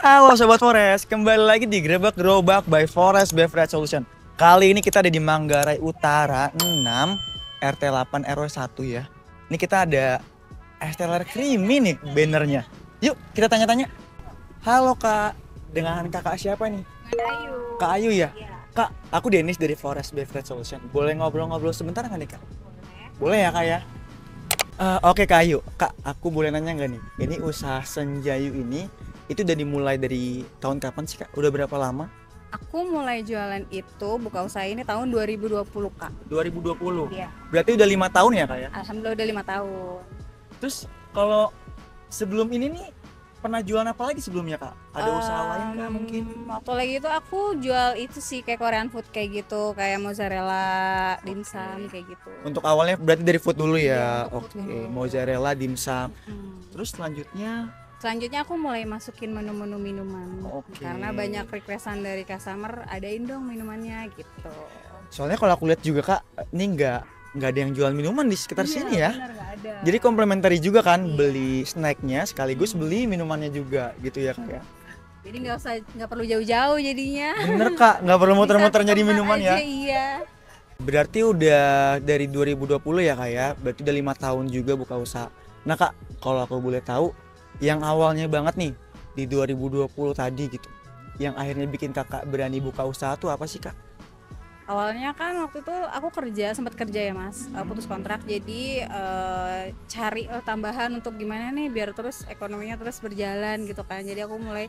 Halo Sobat Forest, kembali lagi di Grebek Gerobak by Forest Beverage Solution. Kali ini kita ada di Manggarai Utara 6, RT 8 RW 1 ya. Ini kita ada es teler creamy nih bannernya. Yuk kita tanya-tanya. Halo Kak, dengan kakak siapa nih? Ayu. Kak Ayu ya? Iya. Kak, aku Denis dari Forest Beverage Solution. Boleh ngobrol-ngobrol sebentar nggak nih Kak? Boleh. Boleh ya Kak ya? Oke Kak Ayu, Kak aku boleh nanya nggak nih? Ini usaha Senjayu ini itu udah dimulai dari tahun kapan sih Kak? Udah berapa lama? Aku mulai jualan itu buka usaha ini tahun 2020 Kak. 2020. Iya. Berarti udah 5 tahun ya Kak ya? Alhamdulillah udah 5 tahun. Terus kalau sebelum ini nih pernah jualan apa lagi sebelumnya Kak? Ada usaha lain Kak mungkin? Waktu lagi itu aku jual itu sih kayak Korean food kayak gitu, kayak mozzarella, dimsum kayak gitu. Untuk awalnya berarti dari food dulu ya? Iya, untuk Oke, food dulu. mozzarella, dimsum. Hmm. Terus selanjutnya, Selanjutnya aku mulai masukin menu-menu minuman. Oke. Karena banyak requestan dari customer, adain dong minumannya gitu. soalnya kalau aku lihat juga Kak, ini nggak ada yang jual minuman di sekitar Iya, sini ya? benar, nggak ada. Jadi komplementari juga kan, Iya. beli snacknya sekaligus beli minumannya juga gitu ya Kak ya? Jadi nggak perlu jauh-jauh jadinya. Bener Kak, nggak perlu muter-muter Di satu nyari tempat minuman ya? aja, iya. Berarti udah dari 2020 ya Kak ya? Berarti udah 5 tahun juga buka usaha. Nah Kak, kalau aku boleh tahu, yang awalnya banget nih di 2020 tadi gitu, yang akhirnya bikin Kakak berani buka usaha tuh apa sih Kak? Awalnya kan waktu itu aku sempat kerja ya Mas, putus kontrak, jadi cari tambahan untuk gimana nih biar terus ekonominya terus berjalan gitu kan. Jadi aku mulai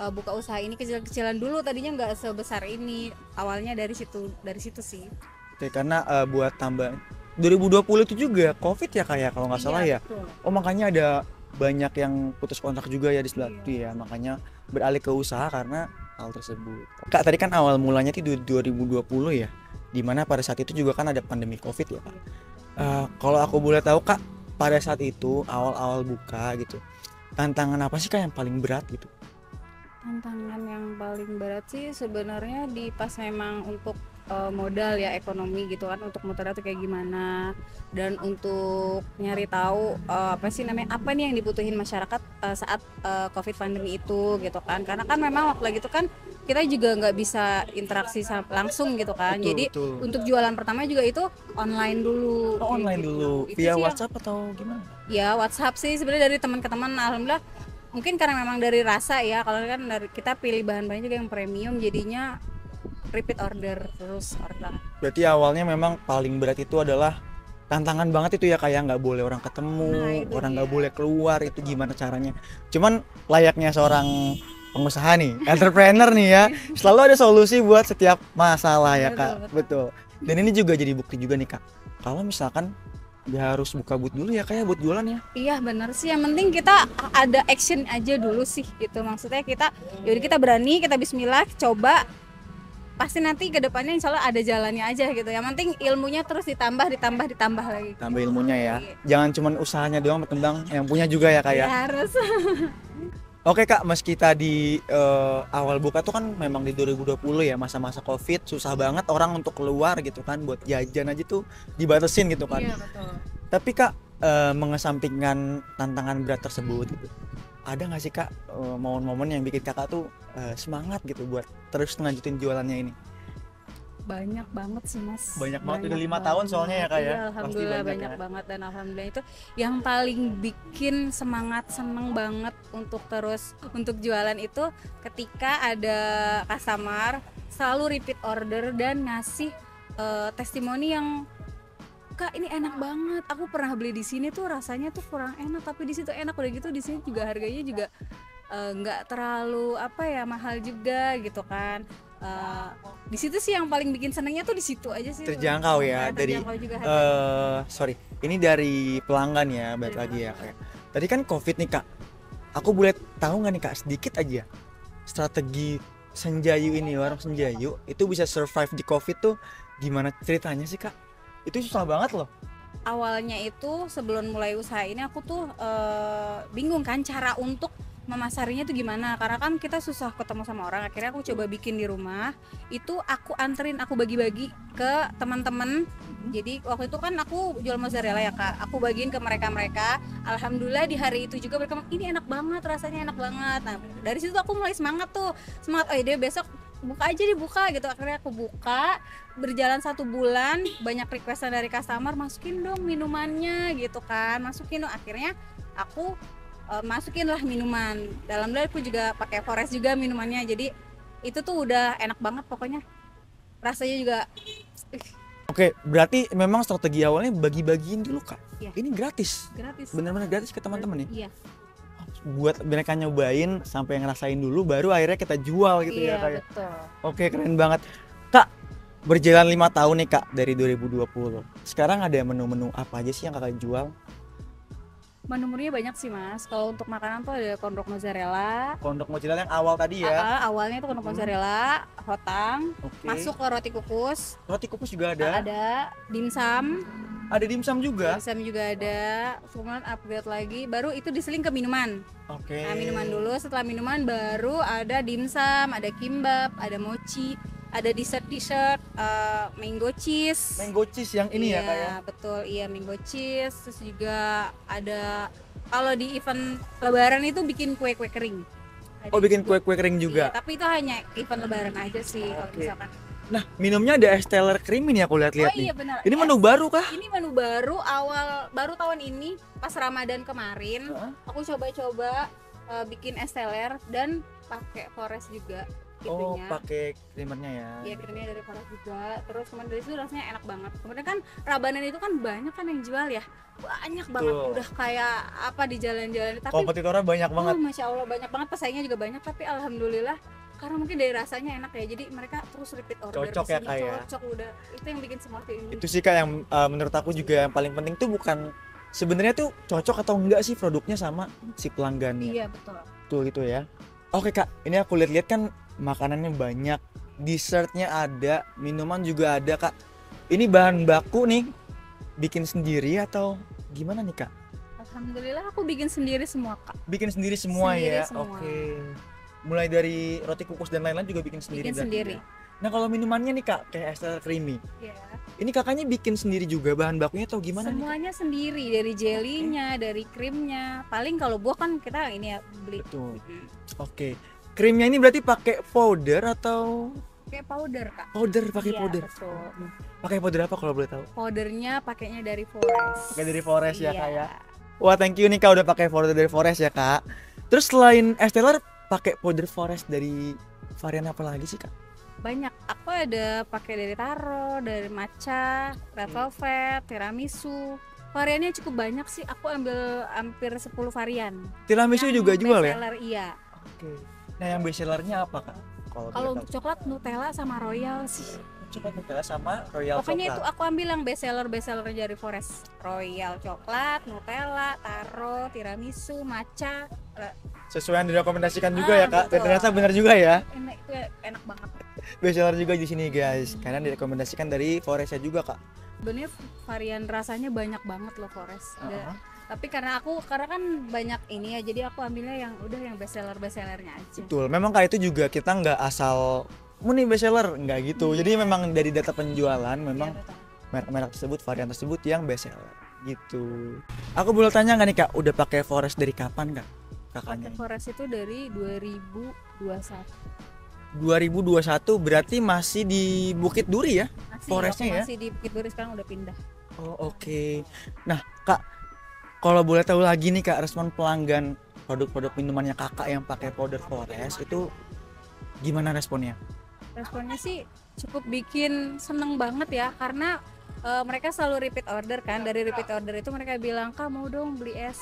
buka usaha ini kecil-kecilan dulu, tadinya nggak sebesar ini, awalnya dari situ sih. Oke, karena buat tambah 2020 itu juga COVID ya Kak ya kalau nggak salah ya? Betul. Oh makanya ada banyak yang putus kontrak juga ya di sebelah Iya. itu ya, makanya beralih ke usaha karena hal tersebut. Kak tadi kan awal mulanya itu 2020 ya, dimana pada saat itu juga kan ada pandemi COVID ya Kak. Kalau aku boleh tahu Kak, pada saat itu awal-awal buka gitu, tantangan apa sih Kak yang paling berat gitu? Tantangan yang paling berat sih sebenarnya di pas memang untuk modal ya, ekonomi gitu kan, untuk muternya tuh kayak gimana, dan untuk nyari tahu apa sih namanya, apa nih yang dibutuhin masyarakat saat COVID pandemi itu gitu kan, karena kan memang waktu lagi itu kan kita juga nggak bisa interaksi langsung gitu kan. Betul, Jadi betul. untuk jualan pertama juga itu online dulu. Oh, kayak online gitu. dulu, Itu via sih yang- WhatsApp atau gimana? Ya WhatsApp sih sebenarnya, dari teman ke teman. Alhamdulillah, mungkin karena memang dari rasa ya, kalau kan dari kita pilih bahan-bahannya juga yang premium, jadinya repeat order terus order. Berarti awalnya memang paling berat itu adalah tantangan banget itu ya kayak nggak boleh orang ketemu, Nah, itu orang nggak dia. boleh keluar, itu gimana caranya? Cuman layaknya seorang pengusaha nih, entrepreneur nih ya, selalu ada solusi buat setiap masalah ya Betul, Kak. betul. Betul. Dan ini juga jadi bukti juga nih Kak. Kalau misalkan dia harus buka booth dulu ya kayak buat jualan ya. Iya benar sih, yang penting kita ada action aja dulu sih gitu, maksudnya kita yaudah, kita berani, kita bismillah coba, pasti nanti ke depannya insya Allah ada jalannya aja gitu. Yang penting ilmunya terus ditambah lagi. Tambah ilmunya ya. Jangan cuman usahanya doang berkembang, yang punya juga ya Kak ya. Ya harus. Oke Kak, meski tadi awal buka tuh kan memang di 2020 ya, masa-masa Covid, susah banget orang untuk keluar gitu kan, buat jajan aja tuh dibatasin gitu kan. Iya betul. Tapi Kak, mengesampingkan tantangan berat tersebut gitu, ada nggak sih Kak momen-momen yang bikin Kakak tuh semangat gitu buat terus lanjutin jualannya ini? Banyak banget sih Mas. Banyak banget, udah 5 tahun soalnya ya Kak ya? Iya, Pasti alhamdulillah banyak banyak ya. banget, dan alhamdulillah itu yang paling bikin semangat, seneng banget untuk terus untuk jualan itu ketika ada customer selalu repeat order dan ngasih testimoni yang, Kak ini enak banget, aku pernah beli di sini tuh rasanya tuh kurang enak, tapi di situ enak, udah gitu di sini juga harganya juga nggak terlalu apa ya, mahal juga gitu kan. Di situ sih yang paling bikin senengnya tuh, di situ aja sih. Terjangkau ya, dari Terjangkau juga harganya. sorry, ini dari pelanggan ya, balik lagi ya Kak. Tadi kan Covid nih Kak, aku boleh tahu nggak nih Kak sedikit aja strategi Senjayu ini, warung Senjayu itu bisa survive di Covid tuh gimana ceritanya sih Kak? Itu susah banget loh. Awalnya itu sebelum mulai usaha ini aku tuh bingung kan cara untuk memasarinya tuh gimana, karena kan kita susah ketemu sama orang. Akhirnya aku coba bikin di rumah, itu aku anterin, aku bagi-bagi ke teman-teman. Jadi waktu itu kan aku jual mozzarella ya kak, aku bagiin ke mereka. Alhamdulillah di hari itu juga mereka bilang, ini enak banget, rasanya enak banget. Nah dari situ aku mulai semangat, oh dia besok buka aja dibuka gitu. Akhirnya aku buka, berjalan 1 bulan, banyak requestan dari customer, masukin dong minumannya gitu kan, masukin dong. Akhirnya aku masukin lah minuman. Dalamnya aku juga pakai Forest juga minumannya, jadi itu tuh udah enak banget pokoknya, rasanya juga. Oke, berarti memang strategi awalnya bagi-bagiin dulu kak. Iya. Ini gratis, bener-bener gratis ke teman-teman nih. Iya. Buat mereka nyobain sampai ngerasain dulu, baru akhirnya kita jual gitu ya Iya kak. betul. Oke, keren banget kak. Berjalan 5 tahun nih kak dari 2020. Sekarang ada menu-menu apa aja sih yang kakak jual? Menu-menunya banyak sih mas. Kalau untuk makanan tuh ada kondok mozzarella. Kondok mozzarella yang awal tadi ya. Awalnya itu kondok mozzarella, hotang, Oke. masuk ke roti kukus. Roti kukus juga ada. Ada dimsum. Ada dimsum juga. Dimsum juga ada. Kemudian upgrade lagi, baru itu diseling ke minuman. Oke. Nah, minuman dulu, setelah minuman baru ada dimsum, ada kimbap, ada mochi, ada dessert mango cheese. Mango cheese yang ini ya kak ya. Betul, iya mango cheese. Terus juga ada, kalau di event lebaran itu bikin kue-kue kering. Oh, bikin kue-kue kering juga. Iya, tapi itu hanya event lebaran aja sih kalau Oke. misalkan. Nah, minumnya ada es teler cream ini aku lihat-lihat Oh nih. iya benar. Ini menu baru kah? Ini menu baru, baru tahun ini pas Ramadan kemarin. Aku coba-coba bikin es teler dan pakai Forest juga. Oh, Itunya. pakai creamernya ya. Iya, krimnya dari Forest juga. Terus kemudian dari situ rasanya enak banget. Kemudian kan Rabanan itu kan banyak kan yang jual ya, banyak banget. Betul. Udah kayak apa di jalan-jalan. Tapi Kompetitornya banyak banget. masya Allah banyak banget, pesaingnya juga banyak. Tapi alhamdulillah karena mungkin dari rasanya enak ya, jadi mereka terus repeat order. Cocok ya, kesini, Kak, ya? Cocok udah. Itu yang bikin seperti ini. Itu sih kak yang menurut aku juga yang paling penting tuh bukan sebenarnya tuh cocok atau enggak sih produknya sama si pelanggannya. Iya betul. Tuh gitu ya. Oke kak, ini aku lihat-lihat kan makanannya banyak, dessertnya ada, minuman juga ada kak. Ini bahan baku nih bikin sendiri atau gimana nih kak? Alhamdulillah aku bikin sendiri semua kak. Bikin sendiri semua Sendiri ya. semua. Oke. Mulai dari roti kukus dan lain-lain juga bikin sendiri. Bikin berarti sendiri. ya? Nah kalau minumannya nih kak, kayak es teler creamy, Iya. ini kakaknya bikin sendiri juga bahan bakunya atau gimana nih kak? Semuanya sendiri, dari jelinya, dari krimnya. Paling kalau buah kan kita ini ya beli. Betul. Oke. Krimnya ini berarti pakai powder atau Kayak powder kak. powder? Pakai Iya, powder. betul. Pakai powder apa kalau boleh tahu? Powdernya pakainya dari Forest. Pakai dari Forest ya Iya. kak ya. Wah thank you nih kak udah pakai powder dari Forest ya kak. Terus selain es teler pakai powder Forest dari varian apa lagi sih kak? Banyak. Aku ada pakai dari taro, dari matcha, red velvet, tiramisu. Variannya cukup banyak sih. Aku ambil hampir 10 varian. Tiramisu Yang juga jual ya? bestseller, iya. Oke. Nah yang best sellernya apa kak? Kalau boleh untuk coklat Nutella sama Royal sih. tahu. Coklat Nutella sama Royal Pokoknya itu coklat. aku ambil yang bestseller dari Forest. Royal coklat, Nutella, taro, tiramisu, matcha. Sesuai yang direkomendasikan juga ya kak. Dan betul. ternyata benar juga ya. Enak, itu enak banget. Best seller juga di sini guys. Karena direkomendasikan dari Forestnya juga kak. Sebenarnya varian rasanya banyak banget loh Forest. Uh-huh. Tapi karena kan banyak ini ya, jadi aku ambilnya yang udah yang bestsellernya aja. Betul. Memang kak itu juga kita nggak asal nih best seller nggak gitu. Jadi memang dari data penjualan memang Iya, betul. merek-merek tersebut, varian tersebut yang best seller gitu. Aku boleh tanya nggak nih kak, udah pakai Forest dari kapan kak? Kakaknya Pakai Forest itu dari 2021. 2021 berarti masih di Bukit Duri ya? Forestnya ya? Masih di Bukit Duri, sekarang udah pindah. Oh oke. Nah kak, kalau boleh tahu lagi nih kak, respon pelanggan produk-produk minumannya kakak yang pakai powder Forest itu gimana responnya? Responnya sih cukup bikin seneng banget ya, karena mereka selalu repeat order kan. Dari repeat order itu mereka bilang, kak mau dong beli es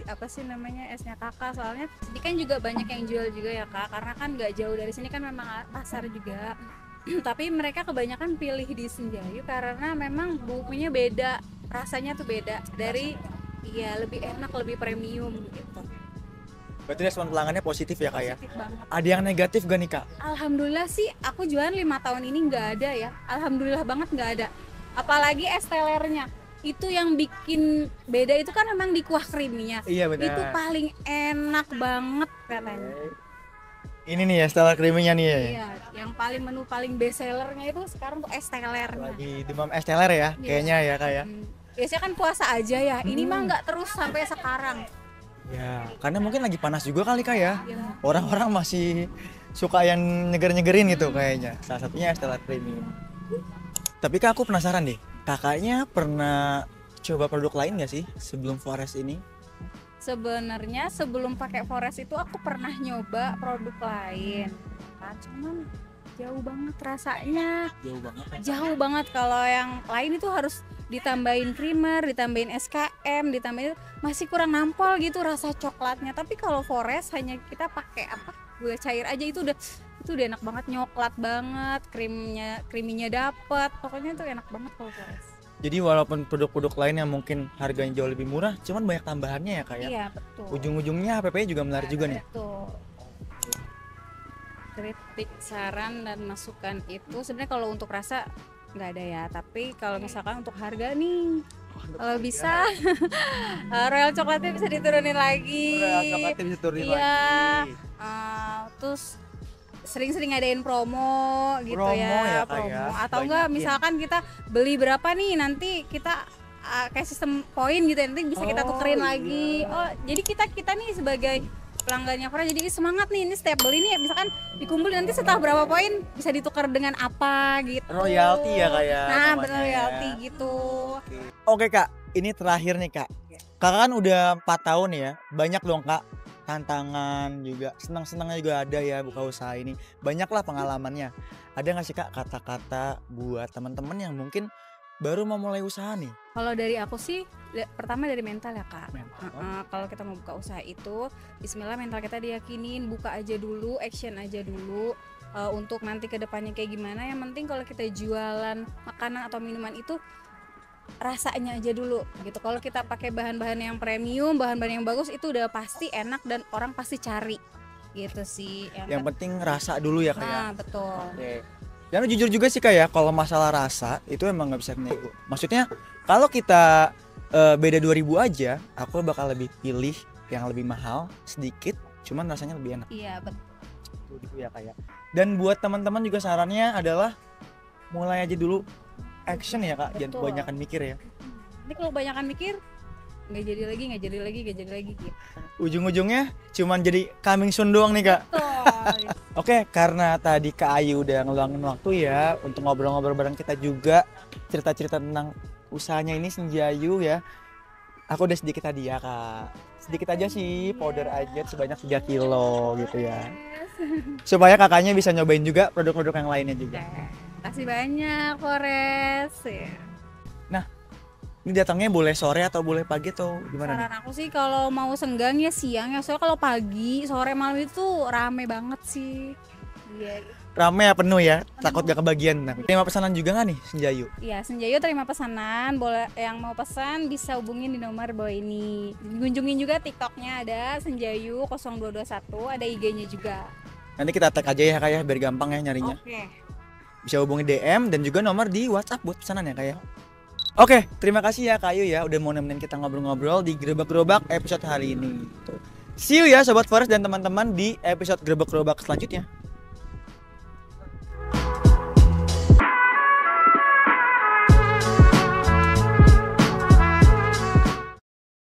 apa sih namanya esnya kakak, soalnya ini kan juga banyak yang jual juga ya kak, karena kan nggak jauh dari sini kan, memang pasar juga. Tapi mereka kebanyakan pilih di Senjayu karena memang bumbunya beda, rasanya tuh beda dari, iya lebih enak, lebih premium gitu. Berarti respon pelanggannya positif ya kak ya? Positif banget. Ada yang negatif gak nih kak? Alhamdulillah sih, aku jualan 5 tahun ini nggak ada ya. Alhamdulillah banget nggak ada. Apalagi es telernya. itu yang bikin beda itu kan memang di kuah creamy-nya. Iya benar. Itu paling enak banget katanya. Ini nih ya Stella creamy-nya nih ya. Iya, yang paling menu paling best sellernya itu sekarang tuh es telernya. Lagi demam es teler ya, kayaknya ya Kak ya. Biasanya kan puasa aja ya, ini mah nggak terus sampai sekarang. Ya, karena mungkin lagi panas juga kali Kak ya. Iya. Orang-orang masih suka yang nyeger-nyegerin gitu kayaknya. Salah satunya es teler creamy. Tapi Kak aku penasaran deh, kakaknya pernah coba produk lain nggak sih sebelum Forest ini? Sebenarnya sebelum pakai Forest itu aku pernah nyoba produk lain. Nah, cuman jauh banget rasanya. Jauh banget. Jauh banget. Kalau yang lain itu harus ditambahin creamer, ditambahin SKM, ditambahin masih kurang nampol gitu rasa coklatnya. Tapi kalau Forest hanya kita pakai apa? Gula cair aja itu udah enak banget, nyoklat banget, creaminya dapet. Pokoknya itu enak banget kalau Forest. Jadi walaupun produk-produk lain yang mungkin harganya jauh lebih murah, cuman banyak tambahannya ya Kak ya. Iya, betul. Ujung-ujungnya HPP juga menarik juga nih. Betul. Kritik, saran dan masukan itu sebenarnya kalau untuk rasa nggak ada ya, tapi kalau misalkan untuk harga nih, kalau bisa Royal coklatnya bisa diturunin lagi. Royal coklatnya bisa turunin Iya. lagi. Terus sering-sering ngadain promo gitu Promo ya, Kak, promo ya. atau enggak Banyakin. misalkan kita beli berapa nih nanti kita kayak sistem poin gitu ya, nanti bisa kita tukerin iya. lagi. Oh, jadi kita nih sebagai pelanggannya Forest jadi semangat nih, ini setiap beli nih misalkan dikumpul nanti setelah berapa poin bisa ditukar dengan apa gitu. Royalty ya Kak ya. Nah, namanya bener ya. royalty gitu. Oke Kak, ini terakhir nih Kak. Kakak kan udah 4 tahun ya, banyak dong Kak tantangan juga, senang-senangnya juga ada ya buka usaha ini. Banyak lah pengalamannya. Ada nggak sih Kak kata-kata buat teman-teman yang mungkin baru mau mulai usaha nih? Kalau dari aku sih pertama dari mental ya Kak. Mental. Kalau kita mau buka usaha itu bismillah mental kita diyakinin, buka aja dulu, action aja dulu. Untuk nanti kedepannya kayak gimana, yang penting kalau kita jualan makanan atau minuman itu rasanya aja dulu gitu. Kalau kita pakai bahan-bahan yang premium, bahan-bahan yang bagus itu udah pasti enak dan orang pasti cari gitu sih. Yang penting rasa dulu ya Kak ya. Nah, betul. Oke. Dan jujur juga sih Kak ya, kalau masalah rasa itu emang nggak bisa nego. Maksudnya kalau kita beda 2000 aja, aku bakal lebih pilih yang lebih mahal sedikit, cuman rasanya lebih enak. Iya, betul. Gitu ya Kak ya. Dan buat teman-teman juga sarannya adalah mulai aja dulu action ya Kak, jangan Betul. kebanyakan mikir ya. Nanti kalau kebanyakan mikir nggak jadi lagi gitu. Ujung-ujungnya cuman jadi coming soon doang nih Kak. Betul. Oke, karena tadi Kak Ayu udah ngeluangin waktu ya untuk ngobrol-ngobrol bareng kita juga, cerita-cerita tentang usahanya ini Senjayu ya. Aku udah sedikit hadiah Kak. Sedikit aja sih, powder aja sebanyak 3 kilo gitu ya. Supaya kakaknya bisa nyobain juga produk-produk yang lainnya juga. Kasih banyak Forest ya. Ini datangnya boleh sore atau boleh pagi atau gimana nih? Saran aku sih kalau mau senggang ya siang ya, soalnya kalau pagi sore malam itu rame banget sih. Iya. Rame ya, penuh ya, takut gak kebagian. Nah, terima pesanan juga nggak nih Senjayu? Iya, Senjayu terima pesanan. Boleh yang mau pesan bisa hubungin di nomor bawah ini. Kunjungin juga TikToknya ada Senjayu 0221, ada IG-nya juga. Nanti kita tag aja ya Kak ya, biar gampang ya nyarinya. Oke. Bisa hubungi DM dan juga nomor di WhatsApp buat pesanan ya Kak ya. Oke, terima kasih ya Kak Ayu ya udah mau nemenin kita ngobrol-ngobrol di Gerebek-Gerobak episode hari ini. See you ya Sobat Forest dan teman-teman di episode Gerebek-Gerobak selanjutnya.